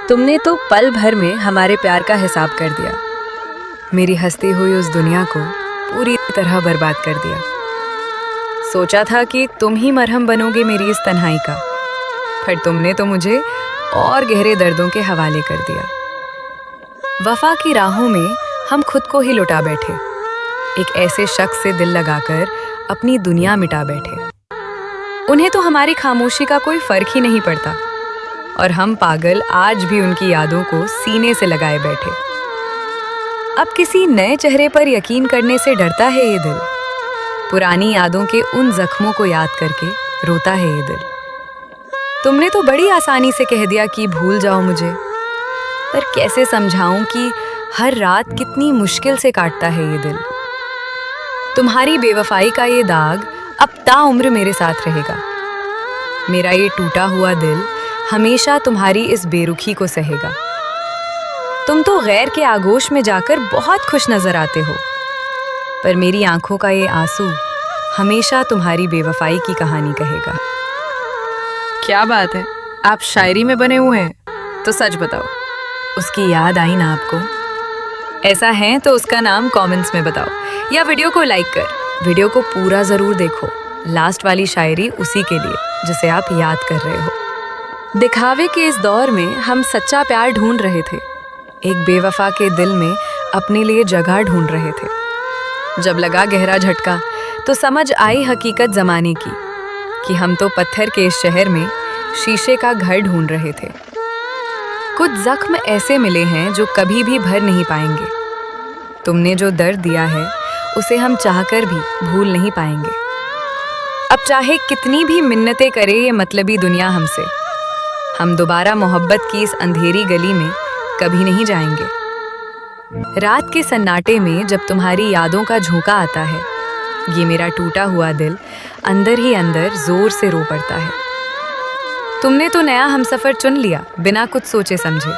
तुमने तो पल भर में हमारे प्यार का हिसाब कर दिया। मेरी हंसती हुई उस दुनिया को पूरी तरह बर्बाद कर दिया। सोचा था कि तुम ही मरहम बनोगे मेरी इस तन्हाई का, पर तुमने तो मुझे और गहरे दर्दों के हवाले कर दिया। वफा की राहों में हम खुद को ही लुटा बैठे, एक ऐसे शख्स से दिल लगाकर अपनी दुनिया मिटा बैठे। उन्हें तो हमारी खामोशी का कोई फर्क ही नहीं पड़ता, और हम पागल आज भी उनकी यादों को सीने से लगाए बैठे। अब किसी नए चेहरे पर यकीन करने से डरता है ये दिल, पुरानी यादों के उन जख्मों को याद करके रोता है ये दिल। तुमने तो बड़ी आसानी से कह दिया कि भूल जाओ मुझे, पर कैसे समझाऊं कि हर रात कितनी मुश्किल से काटता है ये दिल। तुम्हारी बेवफाई का ये दाग अब ताउम्र मेरे साथ रहेगा। मेरा ये टूटा हुआ दिल हमेशा तुम्हारी इस बेरुखी को सहेगा। तुम तो गैर के आगोश में जाकर बहुत खुश नजर आते हो, पर मेरी आंखों का ये आंसू हमेशा तुम्हारी बेवफाई की कहानी कहेगा। क्या बात है, आप शायरी में बने हुए हैं? तो सच बताओ। उसकी याद आई ना आपको? ऐसा है तो उसका नाम कमेंट्स में बताओ, या वीडियो को लाइक कर वीडियो को पूरा जरूर देखो। लास्ट वाली शायरी उसी के लिए जिसे आप याद कर रहे हो। दिखावे के इस दौर में हम सच्चा प्यार ढूंढ रहे थे, एक बेवफा के दिल में अपने लिए जगह ढूंढ रहे थे। जब लगा गहरा झटका तो समझ आई हकीकत जमाने की, कि हम तो पत्थर के इस शहर में शीशे का घर ढूंढ रहे थे। कुछ जख्म ऐसे मिले हैं जो कभी भी भर नहीं पाएंगे। तुमने जो दर्द दिया है उसे हम चाहकर भी भूल नहीं पाएंगे। अब चाहे कितनी भी मिन्नतें करे ये मतलबी दुनिया हमसे, हम दोबारा मोहब्बत की इस अंधेरी गली में कभी नहीं जाएंगे। रात के सन्नाटे में जब तुम्हारी यादों का झोंका आता है, ये मेरा टूटा हुआ दिल अंदर ही अंदर जोर से रो पड़ता है। तुमने तो नया हमसफर चुन लिया बिना कुछ सोचे समझे,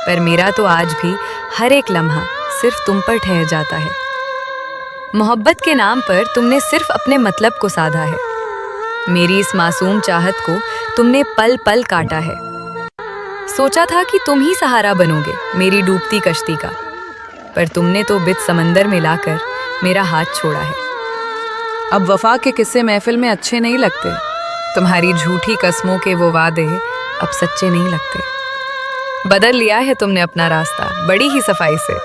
पर मेरा तो आज भी हर एक लम्हा सिर्फ तुम पर ठहर जाता है। मोहब्बत के नाम पर तुमने सिर्फ अपने मतलब को साधा है। मेरी इस मासूम चाहत को तुमने पल पल काटा है। सोचा था कि तुम ही सहारा बनोगे मेरी डूबती कश्ती का, पर तुमने तो बिच समंदर में लाकर मेरा हाथ छोड़ा है। अब वफा के किस्से महफिल में अच्छे नहीं लगते। तुम्हारी झूठी कस्मों के वो वादे अब सच्चे नहीं लगते। बदल लिया है तुमने अपना रास्ता बड़ी ही सफाई से,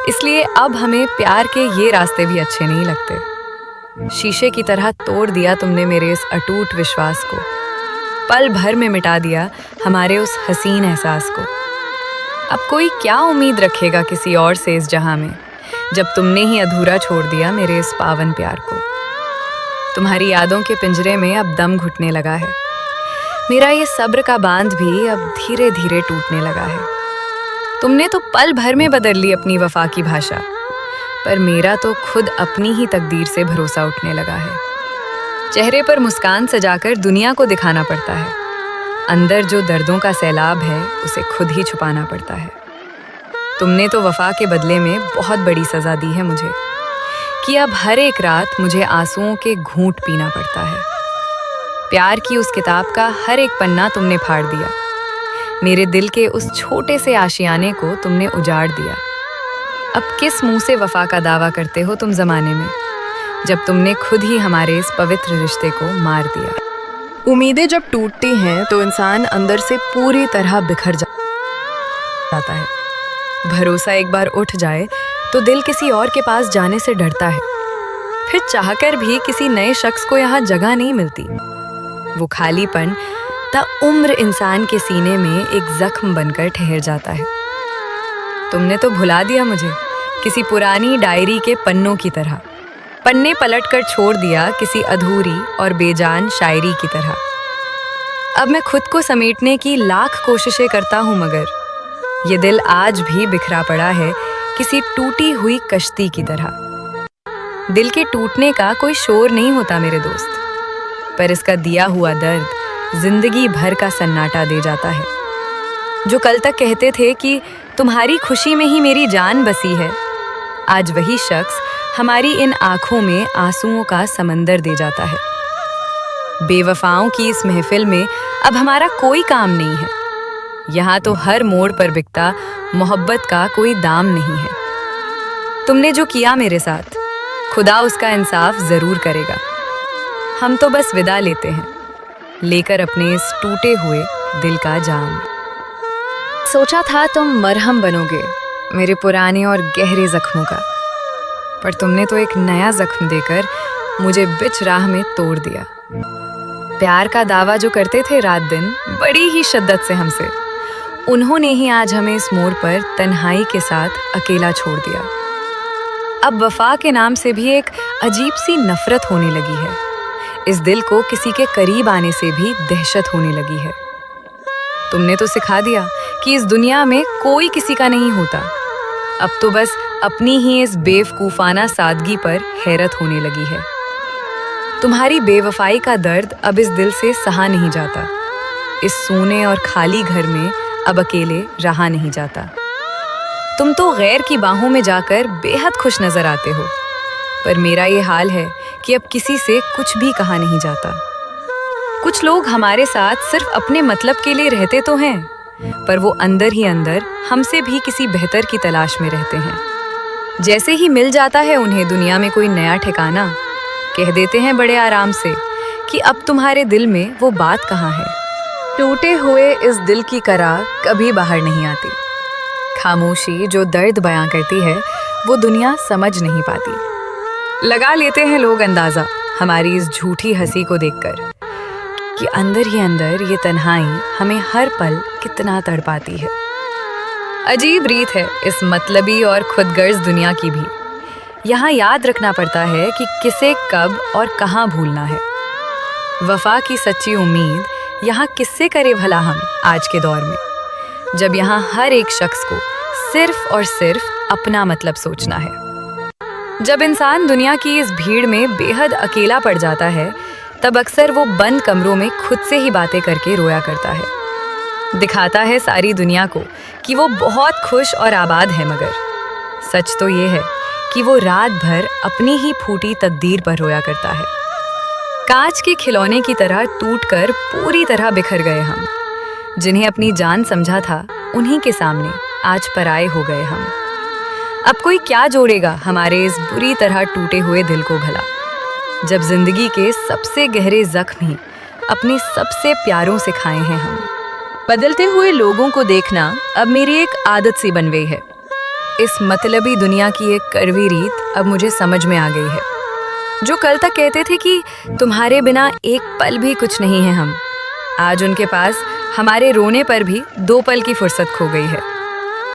इसलिए अब हमें प्यार के ये रास्ते भी अच्छे नहीं लगते। शीशे की तरह तोड़ दिया तुमने मेरे इस अटूट विश्वास को, पल भर में मिटा दिया हमारे उस हसीन एहसास को। अब कोई क्या उम्मीद रखेगा किसी और से इस जहां में, जब तुमने ही अधूरा छोड़ दिया मेरे इस पावन प्यार को। तुम्हारी यादों के पिंजरे में अब दम घुटने लगा है। मेरा ये सब्र का बांध भी अब धीरे धीरे टूटने लगा है। तुमने तो पल भर में बदल ली अपनी वफा की भाषा, पर मेरा तो खुद अपनी ही तकदीर से भरोसा उठने लगा है। चेहरे पर मुस्कान सजाकर दुनिया को दिखाना पड़ता है, अंदर जो दर्दों का सैलाब है उसे खुद ही छुपाना पड़ता है। तुमने तो वफा के बदले में बहुत बड़ी सजा दी है मुझे, कि अब हर एक रात मुझे आंसुओं के घूंट पीना पड़ता है। प्यार की उस किताब का हर एक पन्ना तुमने फाड़ दिया, मेरे दिल के उस छोटे से आशियाने को तुमने उजाड़ दिया। अब किस मुंह से वफा का दावा करते हो तुम जमाने में, जब तुमने खुद ही हमारे इस पवित्र रिश्ते को मार दिया। उम्मीदें जब टूटती हैं तो इंसान अंदर से पूरी तरह बिखर जाता है। भरोसा एक बार उठ जाए तो दिल किसी और के पास जाने से डरता है। फिर चाहकर भी किसी नए शख्स को यहाँ जगह नहीं मिलती। वो खालीपन ताउम्र इंसान के सीने में एक जख्म बनकर ठहर जाता है। तुमने तो भुला दिया मुझे किसी पुरानी डायरी के पन्नों की तरह, पन्ने पलटकर छोड़ दिया किसी अधूरी और बेजान शायरी की तरह। अब मैं खुद को समेटने की लाख कोशिशें करता हूँ, मगर ये दिल आज भी बिखरा पड़ा है किसी टूटी हुई कश्ती की तरह। दिल के टूटने का कोई शोर नहीं होता मेरे दोस्त, पर इसका दिया हुआ दर्द जिंदगी भर का सन्नाटा दे जाता है। जो कल तक कहते थे कि तुम्हारी खुशी में ही मेरी जान बसी है, आज वही शख्स हमारी इन आंखों में आंसुओं का समंदर दे जाता है। बेवफाओं की इस महफिल में अब हमारा कोई काम नहीं है। यहाँ तो हर मोड़ पर बिकता मोहब्बत का कोई दाम नहीं है। तुमने जो किया मेरे साथ, खुदा उसका इंसाफ जरूर करेगा। हम तो बस विदा लेते हैं, लेकर अपने इस टूटे हुए दिल का जाम। सोचा था तुम मरहम बनोगे मेरे पुराने और गहरे जख्मों का, पर तुमने तो एक नया जख्म देकर मुझे बिच राह में तोड़ दिया। प्यार का दावा जो करते थे रात दिन बड़ी ही शिद्दत से हमसे, उन्होंने ही आज हमें इस मोड़ पर तन्हाई के साथ अकेला छोड़ दिया। अब वफा के नाम से भी एक अजीब सी नफरत होने लगी है। इस दिल को किसी के करीब आने से भी दहशत होने लगी है। तुमने तो सिखा दिया कि इस दुनिया में कोई किसी का नहीं होता। अब तो बस अपनी ही इस बेवकूफाना सादगी पर हैरत होने लगी है। तुम्हारी बेवफाई का दर्द अब इस दिल से सहा नहीं जाता। इस सूने और खाली घर में अब अकेले रहा नहीं जाता। तुम तो गैर की बाहों में जाकर बेहद खुश नजर आते हो, पर मेरा ये हाल है कि अब किसी से कुछ भी कहा नहीं जाता। कुछ लोग हमारे साथ सिर्फ अपने मतलब के लिए रहते तो हैं, पर वो अंदर ही अंदर हमसे भी किसी बेहतर की तलाश में रहते हैं। जैसे ही मिल जाता है उन्हें दुनिया में कोई नया ठिकाना, कह देते हैं बड़े आराम से कि अब तुम्हारे दिल में वो बात कहाँ है। टूटे हुए इस दिल की करार कभी बाहर नहीं आती। खामोशी जो दर्द बयां करती है वो दुनिया समझ नहीं पाती। लगा लेते हैं लोग अंदाजा हमारी इस झूठी हंसी को देखकर कि अंदर ही अंदर ये तन्हाई हमें हर पल कितना तड़पाती है। अजीब रीत है इस मतलबी और खुदगर्ज दुनिया की भी। यहाँ याद रखना पड़ता है कि किसे कब और कहाँ भूलना है। वफा की सच्ची उम्मीद यहाँ किससे करे भला हम आज के दौर में, जब यहाँ हर एक शख्स को सिर्फ और सिर्फ अपना मतलब सोचना है। जब इंसान दुनिया की इस भीड़ में बेहद अकेला पड़ जाता है, तब अक्सर वो बंद कमरों में खुद से ही बातें करके रोया करता है। दिखाता है सारी दुनिया को कि वो बहुत खुश और आबाद है, मगर सच तो ये है कि वो रात भर अपनी ही फूटी तकदीर पर रोया करता है। कांच के खिलौने की तरह टूटकर पूरी तरह बिखर गए हम। जिन्हें अपनी जान समझा था, उन्हीं के सामने आज पराये हो गए हम। अब कोई क्या जोड़ेगा हमारे इस बुरी तरह टूटे हुए दिल को भला, जब जिंदगी के सबसे गहरे जख्म ही अपने सबसे प्यारों से खाए हैं हम। बदलते हुए लोगों को देखना अब मेरी एक आदत सी बन गई है। इस मतलबी दुनिया की एक कड़वी रीत अब मुझे समझ में आ गई है। जो कल तक कहते थे कि तुम्हारे बिना एक पल भी कुछ नहीं है हम, आज उनके पास हमारे रोने पर भी 2 पल की फुर्सत खो गई है।